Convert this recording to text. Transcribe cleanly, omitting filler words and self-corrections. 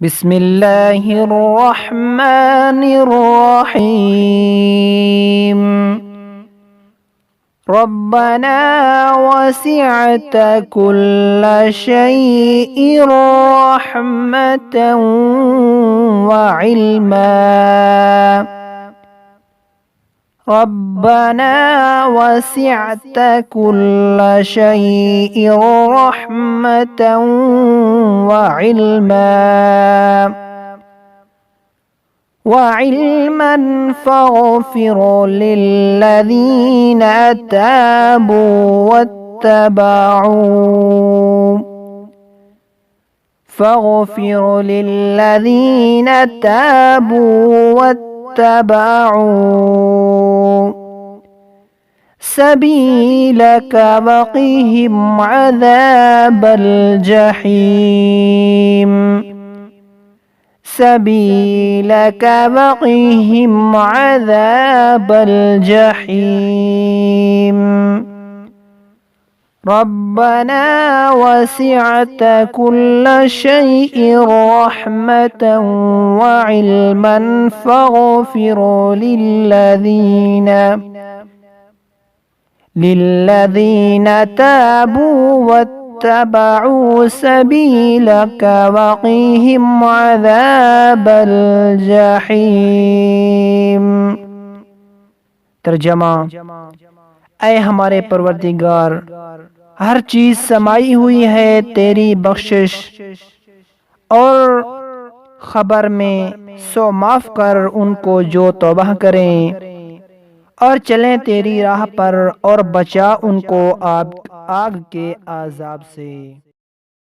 बिस्मिल्लाहिर रहमानिर रहीम। रब्बना वसिअत कुल्ल शैइन रहमतन व इल्मा। रब्बना वसिअत कुल्ल शैइन रहमतन व इल्मा وعلما فاغفر للذين تابوا واتبعوا سبيلك وقهم عذاب الجحيم سبيلك وقهم عذاب الجحيم ربنا وسعت كل شيء رحمة وعلما فاغفر للذين تابوا واتبعوا سبيلك وقهم عذاب الجحيم। तर्जमा, ऐ हमारे परवरदिगार, हर चीज समाई हुई है तेरी बख्शिश और खबर में, सो माफ कर उनको जो तौबा करें और चलें तेरी राह पर, और बचा उनको आग के अज़ाब से।